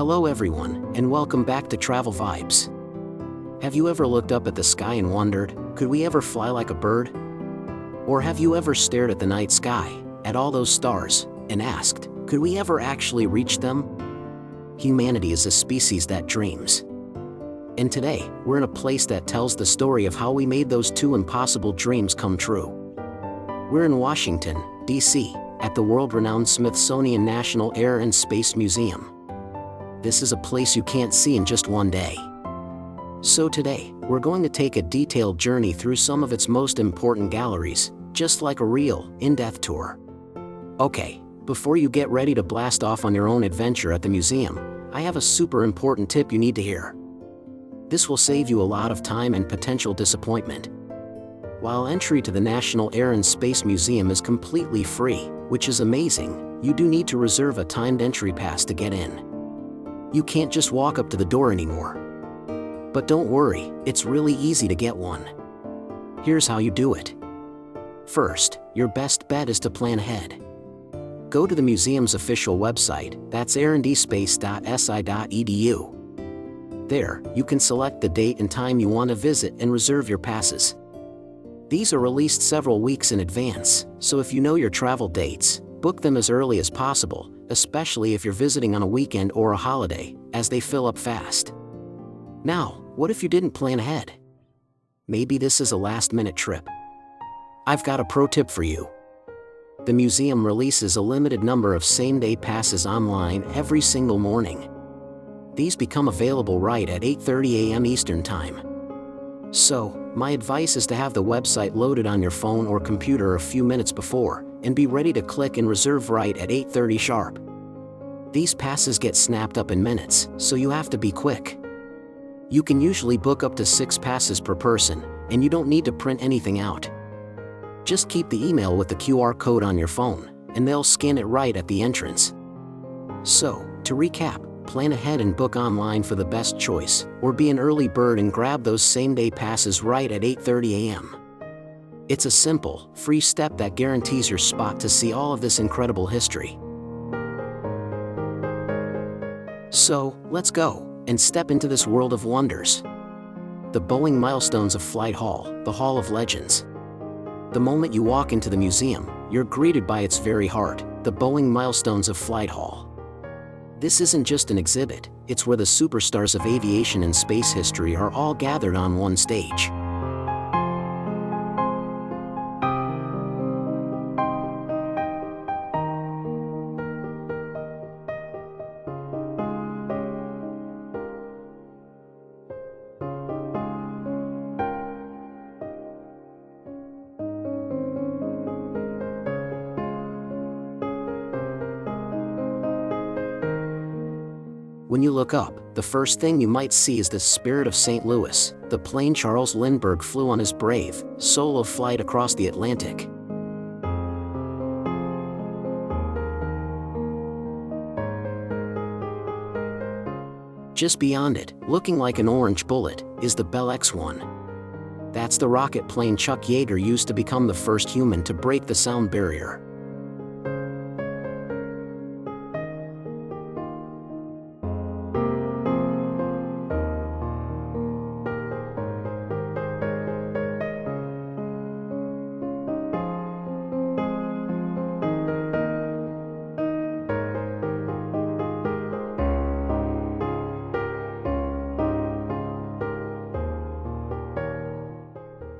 Hello everyone, and welcome back to Travel Vibes. Have you ever looked up at the sky and wondered, could we ever fly like a bird? Or have you ever stared at the night sky, at all those stars, and asked, could we ever actually reach them? Humanity is a species that dreams. And today, we're in a place that tells the story of how we made those two impossible dreams come true. We're in Washington, D.C., at the world-renowned Smithsonian National Air and Space Museum. This is a place you can't see in just one day. So today, we're going to take a detailed journey through some of its most important galleries, just like a real, in-depth tour. Okay, before you get ready to blast off on your own adventure at the museum, I have a super important tip you need to hear. This will save you a lot of time and potential disappointment. While entry to the National Air and Space Museum is completely free, which is amazing, you do need to reserve a timed entry pass to get in. You can't just walk up to the door anymore. But don't worry, it's really easy to get one. Here's how you do it. First, your best bet is to plan ahead. Go to the museum's official website, that's airndspace.si.edu. There, you can select the date and time you want to visit and reserve your passes. These are released several weeks in advance, so if you know your travel dates, book them as early as possible, especially if you're visiting on a weekend or a holiday, as they fill up fast. Now, what if you didn't plan ahead? Maybe this is a last-minute trip. I've got a pro tip for you. The museum releases a limited number of same-day passes online every single morning. These become available right at 8:30 a.m. Eastern Time. So, my advice is to have the website loaded on your phone or computer a few minutes before, and be ready to click and reserve right at 8:30 sharp. These passes get snapped up in minutes, so you have to be quick. You can usually book up to 6 passes per person, and you don't need to print anything out. Just keep the email with the QR code on your phone, and they'll scan it right at the entrance. So, to recap, plan ahead and book online for the best choice, or be an early bird and grab those same-day passes right at 8:30 a.m. It's a simple, free step that guarantees your spot to see all of this incredible history. So, let's go and step into this world of wonders. The Boeing Milestones of Flight Hall, the Hall of Legends. The moment you walk into the museum, you're greeted by its very heart, the Boeing Milestones of Flight Hall. This isn't just an exhibit, it's where the superstars of aviation and space history are all gathered on one stage. When you look up, the first thing you might see is the Spirit of St. Louis, the plane Charles Lindbergh flew on his brave, solo flight across the Atlantic. Just beyond it, looking like an orange bullet, is the Bell X-1. That's the rocket plane Chuck Yeager used to become the first human to break the sound barrier.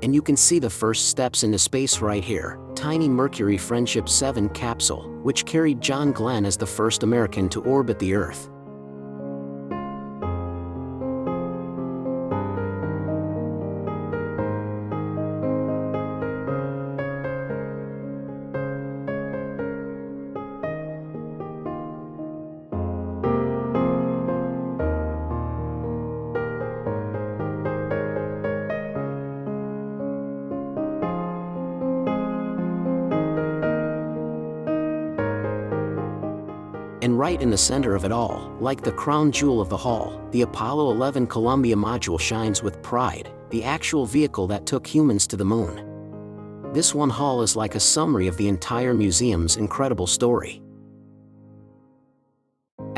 And you can see the first steps into space right here, tiny Mercury Friendship 7 capsule, which carried John Glenn as the first American to orbit the Earth. And right in the center of it all, like the crown jewel of the hall, the Apollo 11 Columbia module shines with pride, the actual vehicle that took humans to the moon. This one hall is like a summary of the entire museum's incredible story.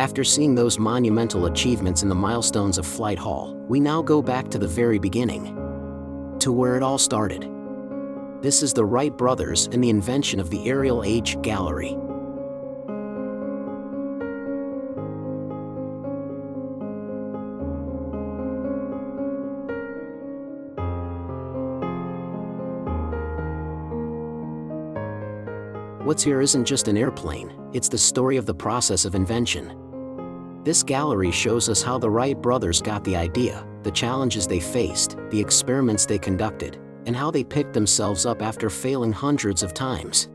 After seeing those monumental achievements in the Milestones of Flight Hall, we now go back to the very beginning, to where it all started. This is the Wright Brothers and the invention of the Aerial Age Gallery. What's here isn't just an airplane, it's the story of the process of invention. This gallery shows us how the Wright brothers got the idea, the challenges they faced, the experiments they conducted, and how they picked themselves up after failing hundreds of times.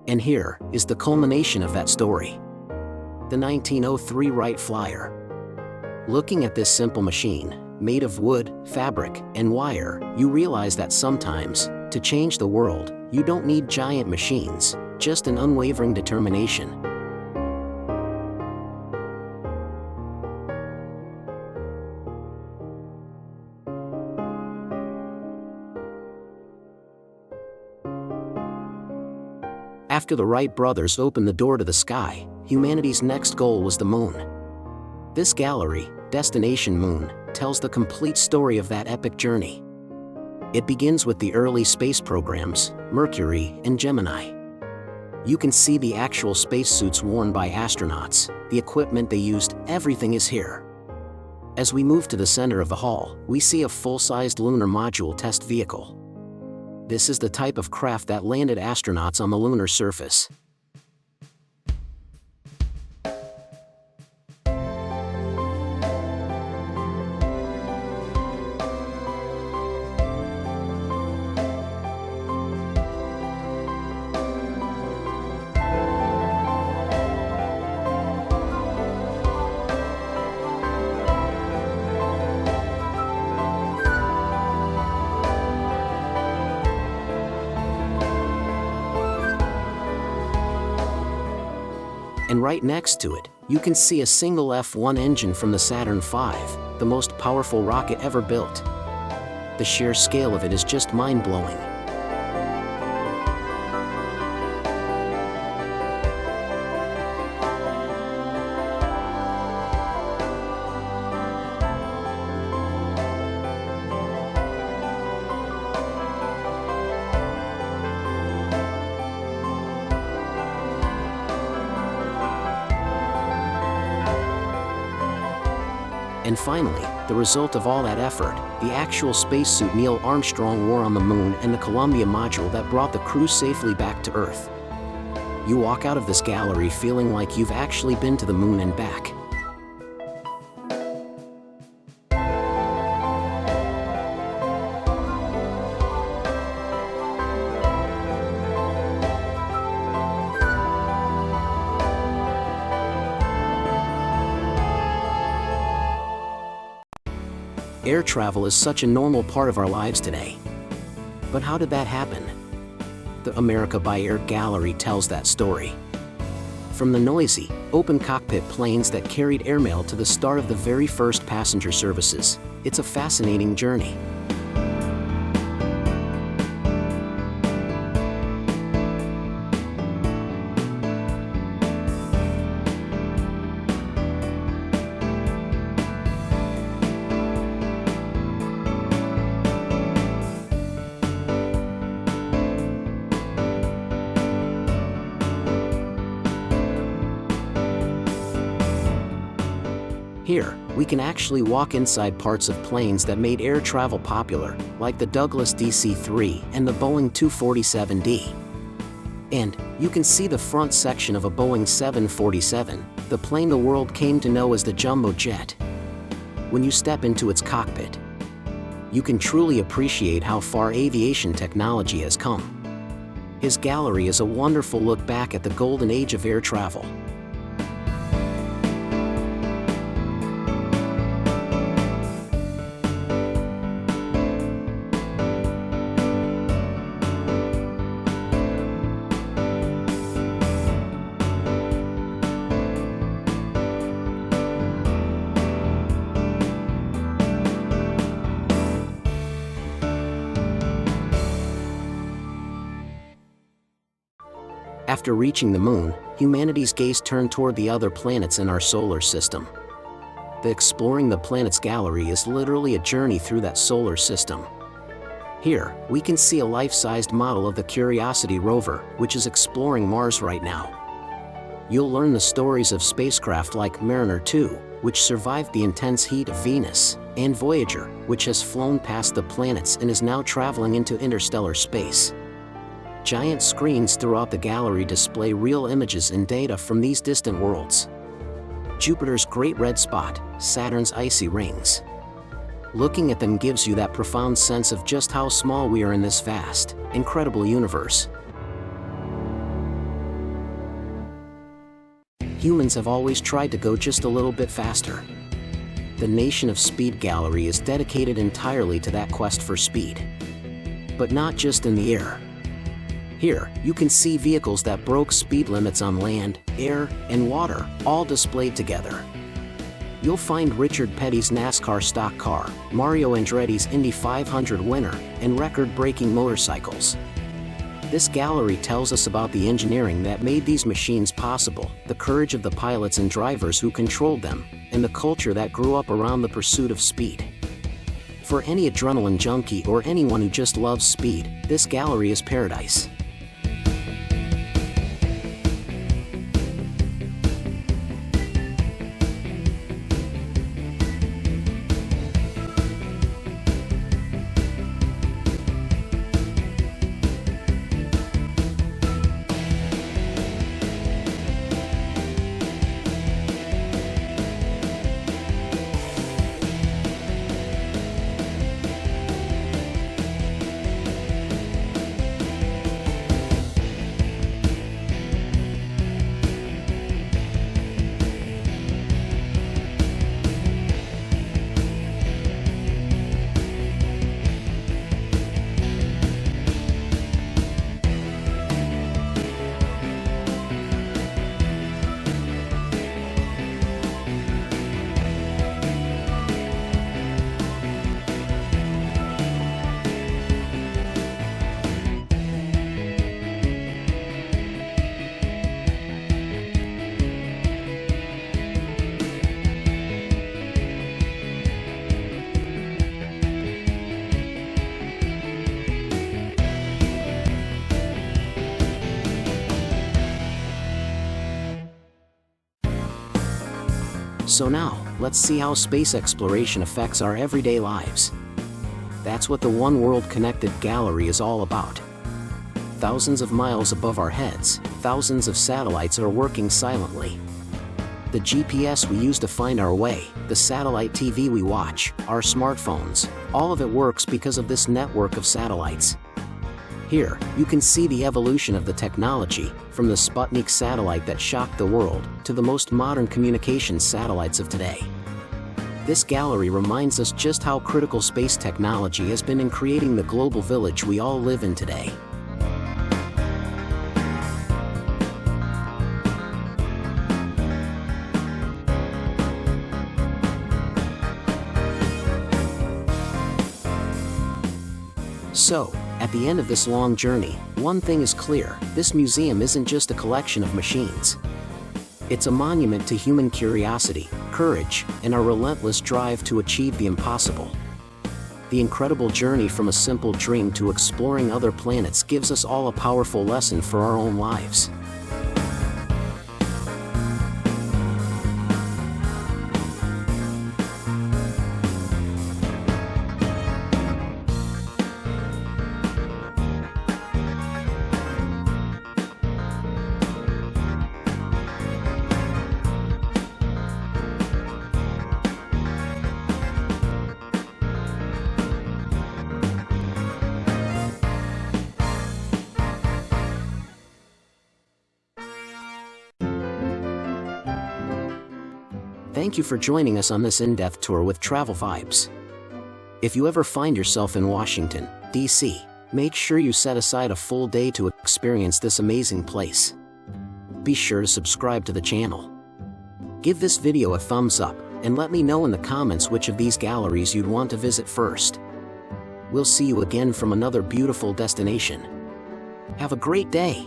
And here is the culmination of that story. The 1903 Wright Flyer. Looking at this simple machine, made of wood, fabric, and wire, you realize that sometimes, to change the world, you don't need giant machines, just an unwavering determination. After the Wright brothers opened the door to the sky, humanity's next goal was the moon. This gallery, Destination Moon, tells the complete story of that epic journey. It begins with the early space programs, Mercury and Gemini. You can see the actual spacesuits worn by astronauts, the equipment they used, everything is here. As we move to the center of the hall, we see a full-sized lunar module test vehicle. This is the type of craft that landed astronauts on the lunar surface. And right next to it, you can see a single F-1 engine from the Saturn V, the most powerful rocket ever built. The sheer scale of it is just mind-blowing. And finally, the result of all that effort, the actual spacesuit Neil Armstrong wore on the moon and the Columbia module that brought the crew safely back to Earth. You walk out of this gallery feeling like you've actually been to the moon and back. Air travel is such a normal part of our lives today. But how did that happen? The America by Air Gallery tells that story. From the noisy, open cockpit planes that carried airmail to the start of the very first passenger services, it's a fascinating journey. Here, we can actually walk inside parts of planes that made air travel popular, like the Douglas DC-3 and the Boeing 247D. And you can see the front section of a Boeing 747, the plane the world came to know as the jumbo jet. When you step into its cockpit, you can truly appreciate how far aviation technology has come. His gallery is a wonderful look back at the golden age of air travel. After reaching the moon, humanity's gaze turned toward the other planets in our solar system. The Exploring the Planets gallery is literally a journey through that solar system. Here, we can see a life-sized model of the Curiosity rover, which is exploring Mars right now. You'll learn the stories of spacecraft like Mariner 2, which survived the intense heat of Venus, and Voyager, which has flown past the planets and is now traveling into interstellar space. Giant screens throughout the gallery display real images and data from these distant worlds. Jupiter's Great Red Spot, Saturn's icy rings. Looking at them gives you that profound sense of just how small we are in this vast, incredible universe. Humans have always tried to go just a little bit faster. The Nation of Speed Gallery is dedicated entirely to that quest for speed. But not just in the air. Here, you can see vehicles that broke speed limits on land, air, and water, all displayed together. You'll find Richard Petty's NASCAR stock car, Mario Andretti's Indy 500 winner, and record-breaking motorcycles. This gallery tells us about the engineering that made these machines possible, the courage of the pilots and drivers who controlled them, and the culture that grew up around the pursuit of speed. For any adrenaline junkie or anyone who just loves speed, this gallery is paradise. So now, let's see how space exploration affects our everyday lives. That's what the One World Connected Gallery is all about. Thousands of miles above our heads, thousands of satellites are working silently. The GPS we use to find our way, the satellite TV we watch, our smartphones, all of it works because of this network of satellites. Here, you can see the evolution of the technology, from the Sputnik satellite that shocked the world, to the most modern communications satellites of today. This gallery reminds us just how critical space technology has been in creating the global village we all live in today. So, at the end of this long journey, one thing is clear: this museum isn't just a collection of machines. It's a monument to human curiosity, courage, and our relentless drive to achieve the impossible. The incredible journey from a simple dream to exploring other planets gives us all a powerful lesson for our own lives. Thank you for joining us on this in-depth tour with Travel Vibes. If you ever find yourself in Washington, D.C., make sure you set aside a full day to experience this amazing place. Be sure to subscribe to the channel. Give this video a thumbs up, and let me know in the comments which of these galleries you'd want to visit first. We'll see you again from another beautiful destination. Have a great day!